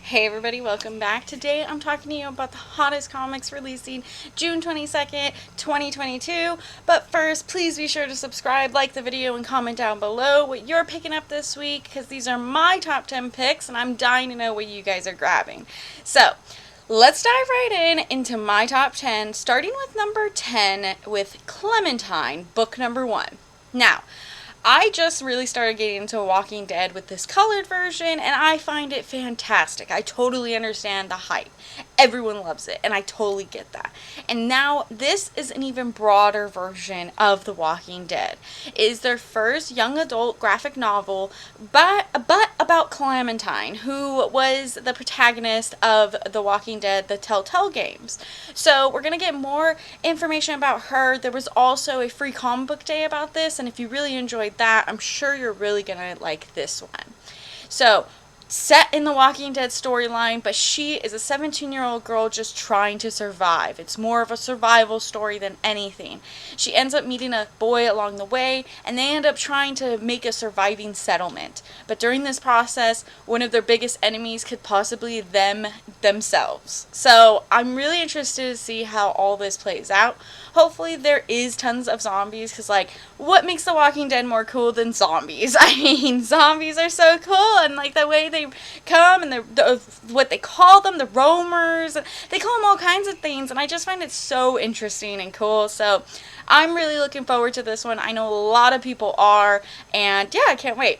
Hey everybody, welcome back. Today I'm talking to you about the hottest comics releasing June 22nd, 2022. But first, please be sure to subscribe, like the video, and comment down below what you're picking up this week, because these are my top 10 picks and I'm dying to know what you guys are grabbing. So, let's dive right into my top 10, starting with number 10 with Clementine, book number 1. Now, I just really started getting into Walking Dead with this colored version, and I find it fantastic. I totally understand the hype. Everyone loves it, and I totally get that. And now, this is an even broader version of The Walking Dead. It is their first young adult graphic novel, but about Clementine, who was the protagonist of The Walking Dead, the Telltale games. So, we're going to get more information about her. There was also a free comic book day about this, and if you really enjoyed that, I'm sure you're really gonna like this one. So, set in the Walking Dead storyline, but she is a 17-year-old girl just trying to survive. It's more of a survival story than anything. She ends up meeting a boy along the way, and they end up trying to make a surviving settlement. But during this process, one of their biggest enemies could possibly themselves. So I'm really interested to see how all this plays out. Hopefully there is tons of zombies, because like, what makes The Walking Dead more cool than zombies? I mean, zombies are so cool, and like the way they come, and what they call them, the roamers, they call them all kinds of things, and I just find it so interesting and cool. So I'm really looking forward to this one. I know a lot of people are, and yeah, I can't wait.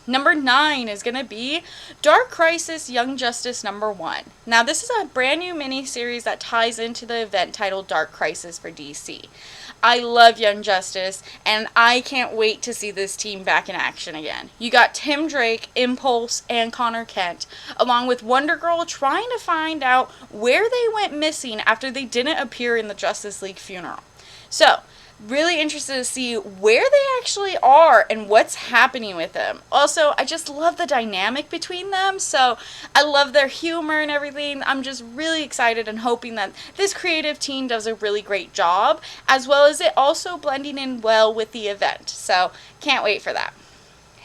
Number 9 is going to be Dark Crisis Young Justice number 1. Now, this is a brand new miniseries that ties into the event titled Dark Crisis for DC. I love Young Justice, and I can't wait to see this team back in action again. You got Tim Drake, Impulse, and Connor Kent, along with Wonder Girl trying to find out where they went missing after they didn't appear in the Justice League funeral. So, really interested to see where they actually are and what's happening with them. Also, I just love the dynamic between them, so I love their humor and everything. I'm just really excited and hoping that this creative team does a really great job, as well as it also blending in well with the event. So, can't wait for that.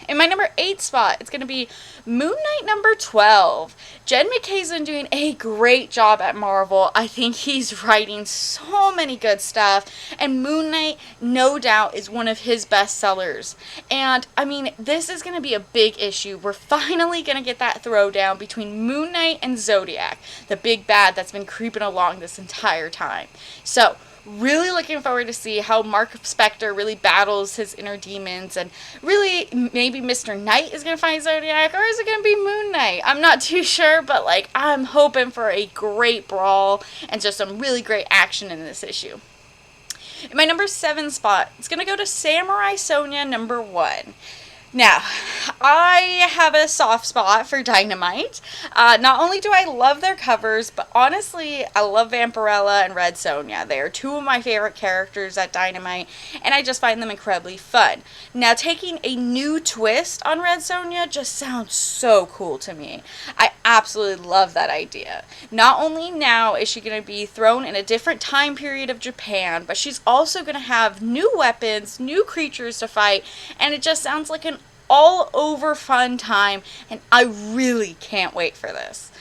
In my number 8 spot, it's going to be Moon Knight number 12. Jed MacKay's been doing a great job at Marvel. I think he's writing so many good stuff, and Moon Knight, no doubt, is one of his best sellers. And, I mean, this is going to be a big issue. We're finally going to get that throwdown between Moon Knight and Zodiac, the big bad that's been creeping along this entire time. So, really looking forward to see how Mark Spector really battles his inner demons, and really maybe Mr. Knight is going to find Zodiac, or is it going to be Moon Knight? I'm not too sure, but like, I'm hoping for a great brawl and just some really great action in this issue. In my number 7 spot, it's going to go to Samurai Sonia number 1. Now, I have a soft spot for Dynamite. Not only do I love their covers, but honestly, I love Vampirella and Red Sonja. They are two of my favorite characters at Dynamite, and I just find them incredibly fun. Now, taking a new twist on Red Sonja just sounds so cool to me. I absolutely love that idea. Not only now is she going to be thrown in a different time period of Japan, but she's also going to have new weapons, new creatures to fight, and it just sounds like an all over fun time, and I really can't wait for this.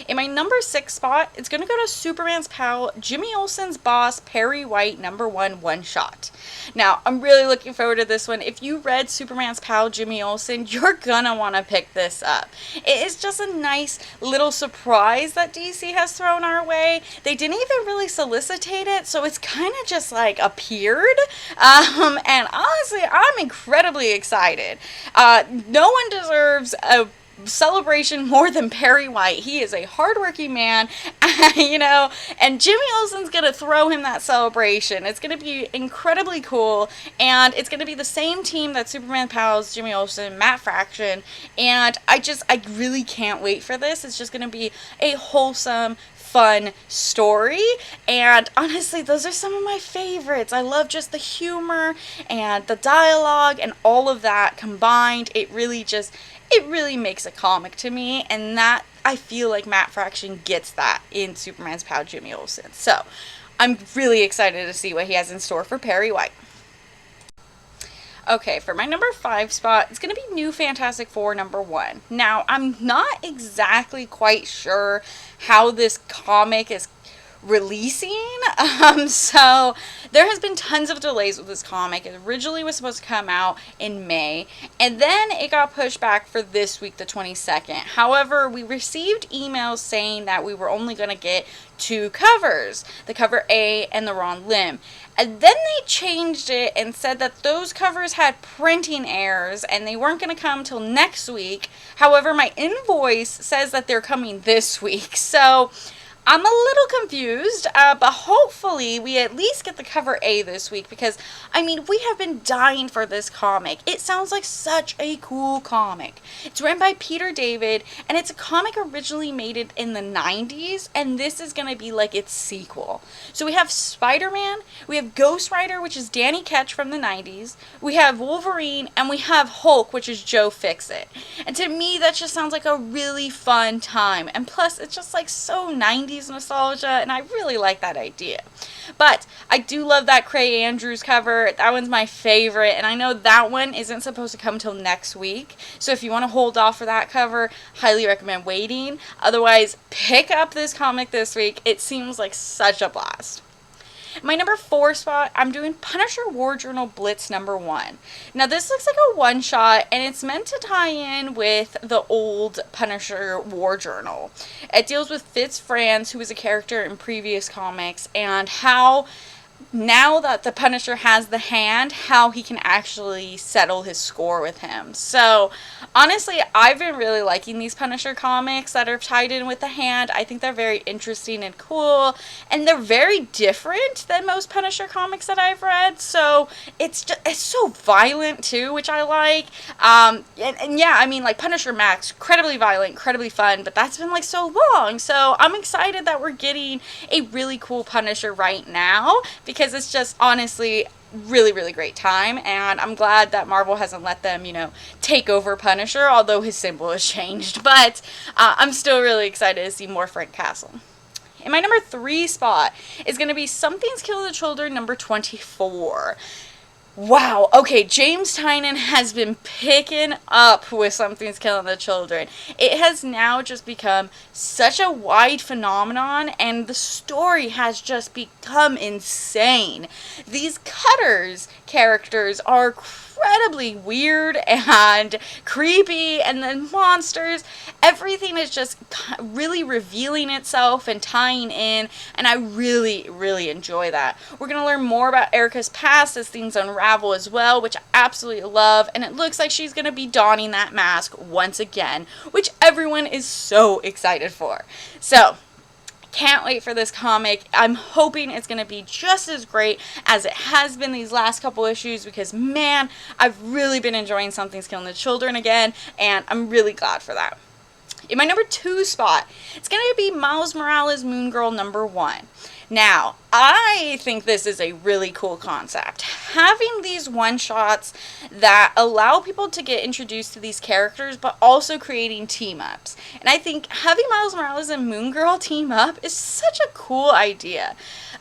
In my number 6 spot, it's going to go to Superman's pal, Jimmy Olsen's boss, Perry White, number 1 one-shot. Now, I'm really looking forward to this one. If you read Superman's pal, Jimmy Olsen, you're gonna want to pick this up. It is just a nice little surprise that DC has thrown our way. They didn't even really solicitate it, so it's kind of just like appeared. And honestly, I'm incredibly excited. No one deserves a celebration more than Perry White. He is a hardworking man, and Jimmy Olsen's gonna throw him that celebration. It's gonna be incredibly cool, and it's gonna be the same team that Superman pals, Jimmy Olsen, Matt Fraction, and I really can't wait for this. It's just gonna be a wholesome, fun story, and honestly, those are some of my favorites. I love just the humor and the dialogue and all of that combined. It really makes a comic to me, and that I feel like Matt Fraction gets that in Superman's pal Jimmy Olsen. So I'm really excited to see what he has in store for Perry White. Okay, for my number 5 spot, it's going to be New Fantastic Four number 1. Now, I'm not exactly quite sure how this comic is releasing. So there has been tons of delays with this comic. It originally was supposed to come out in May, and then it got pushed back for this week, the 22nd. However, we received emails saying that we were only going to get 2 covers, the cover A and the Ron Lim. And then they changed it and said that those covers had printing errors and they weren't going to come till next week. However, my invoice says that they're coming this week. So I'm a little confused, but hopefully we at least get the cover A this week because, I mean, we have been dying for this comic. It sounds like such a cool comic. It's written by Peter David, and it's a comic originally made it in the 90s, and this is going to be like its sequel. So we have Spider-Man, we have Ghost Rider, which is Danny Ketch from the 90s, we have Wolverine, and we have Hulk, which is Joe Fixit. And to me, that just sounds like a really fun time. And plus, it's just like so 90s nostalgia, and I really like that idea. But I do love that Craig Andrews cover. That one's my favorite, and I know that one isn't supposed to come till next week, so if you want to hold off for that cover, highly recommend waiting. Otherwise, pick up this comic this week. It seems like such a blast. My number 4 spot, I'm doing Punisher War Journal Blitz number 1. Now this looks like a one-shot, and it's meant to tie in with the old Punisher War Journal. It deals with Fitz Franz, who was a character in previous comics, and how now that the Punisher has the hand, how he can actually settle his score with him. So, honestly, I've been really liking these Punisher comics that are tied in with the hand. I think they're very interesting and cool, and they're very different than most Punisher comics that I've read. So, it's so violent, too, which I like. And yeah, I mean, like, Punisher Max, incredibly violent, incredibly fun, but that's been, like, so long. So, I'm excited that we're getting a really cool Punisher right now, because it's just honestly really, really great time, and I'm glad that Marvel hasn't let them, take over Punisher, although his symbol has changed, but I'm still really excited to see more Frank Castle. And my number 3 spot is going to be Something's Killing the Children number 24. Wow, okay, James Tynion has been picking up with Something's Killing the Children. It has now just become such a wide phenomenon, and the story has just become insane. These Cutters characters are incredibly weird and creepy, and then monsters. Everything is just really revealing itself and tying in, and I really, really enjoy that. We're going to learn more about Erica's past as things unravel as well, which I absolutely love, and it looks like she's going to be donning that mask once again, which everyone is so excited for. So, can't wait for this comic. I'm hoping it's going to be just as great as it has been these last couple issues, because man, I've really been enjoying Something's Killing the Children again, and I'm really glad for that. In my number 2 spot, it's going to be Miles Morales Moon Girl number 1. Now, I think this is a really cool concept. Having these one-shots that allow people to get introduced to these characters, but also creating team-ups. And I think having Miles Morales and Moon Girl team up is such a cool idea.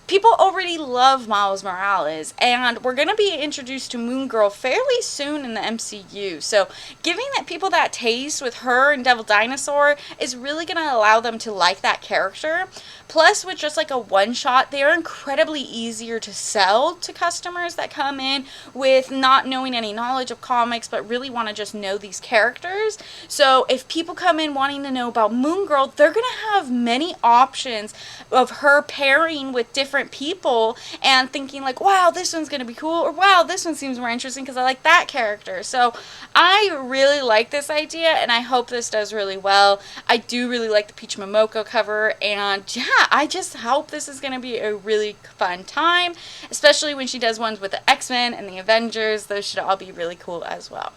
People already love Miles Morales, and we're going to be introduced to Moon Girl fairly soon in the MCU. So giving people that taste with her and Devil Dinosaur is really going to allow them to like that character. Plus, with just like a one-shot, they are incredibly easier to sell to customers that come in with not knowing any knowledge of comics, but really want to just know these characters. So if people come in wanting to know about Moon Girl, they're going to have many options of her pairing with different people and thinking like, wow, this one's going to be cool, or wow, this one seems more interesting because I like that character. So I really like this idea, and I hope this does really well. I do really like the Peach Momoko cover, and yeah, I just hope this is going to be a really fun time, especially when she does ones with the X-Men and the Avengers. Those should all be really cool as well.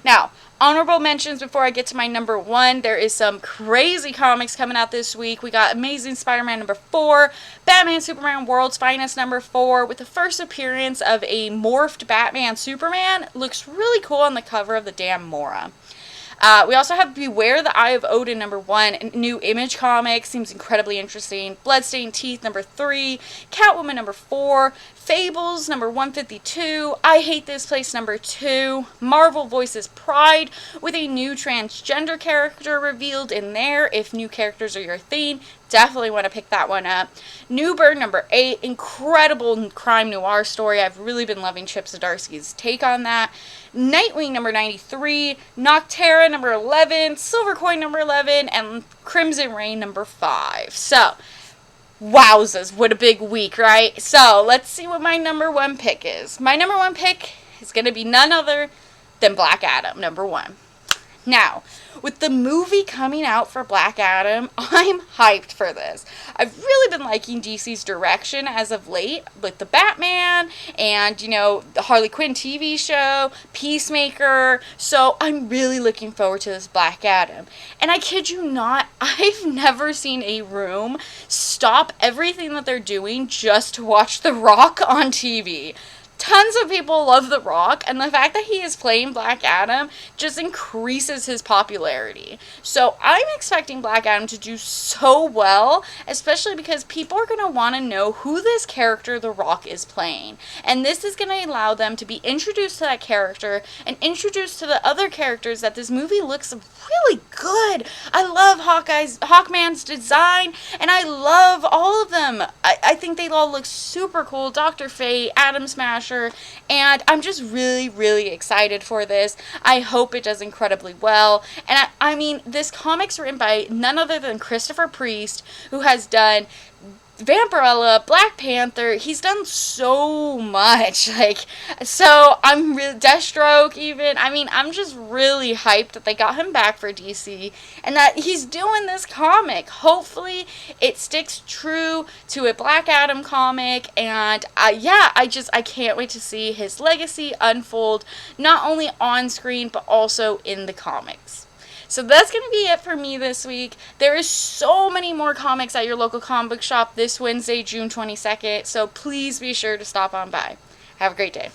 Now, honorable mentions before I get to my number 1. There is some crazy comics coming out this week. We got Amazing Spider-Man number 4, Batman Superman World's Finest number 4, with the first appearance of a morphed Batman Superman. Looks really cool on the cover of the damn Mora. We also have Beware the Eye of Odin #1, new Image comic, seems incredibly interesting. Bloodstained Teeth #3, Catwoman #4, Fables #152, I Hate This Place #2, Marvel Voices Pride with a new transgender character revealed in there. If new characters are your thing, definitely want to pick that one up. New Bird #8, incredible crime noir story. I've really been loving Chip Zdarsky's take on that. Nightwing #93, Noctera #11, Silver Coin #11, and Crimson Rain #5. So, wowzers, what a big week, right? So, let's see what my #1 pick is. My #1 pick is going to be none other than Black Adam #1. Now, with the movie coming out for Black Adam, I'm hyped for this. I've really been liking DC's direction as of late with the Batman and, the Harley Quinn TV show, Peacemaker. So I'm really looking forward to this Black Adam. And I kid you not, I've never seen a room stop everything that they're doing just to watch The Rock on TV. Tons of people love The Rock, and the fact that he is playing Black Adam just increases his popularity. So I'm expecting Black Adam to do so well, especially because people are going to want to know who this character The Rock is playing. And this is going to allow them to be introduced to that character and introduced to the other characters that this movie looks really good. I love Hawkman's design, and I love all of them. I think they all look super cool. Dr. Fate, Atom Smasher, and I'm just really, really excited for this. I hope it does incredibly well. And I mean, this comic's written by none other than Christopher Priest, who has done Vampirella, Black Panther. He's done so much. So I'm really, Deathstroke even. I mean, I'm just really hyped that they got him back for DC and that he's doing this comic. Hopefully it sticks true to a Black Adam comic, and I can't wait to see his legacy unfold, not only on screen but also in the comics. So that's going to be it for me this week. There is so many more comics at your local comic book shop this Wednesday, June 22nd, so please be sure to stop on by. Have a great day.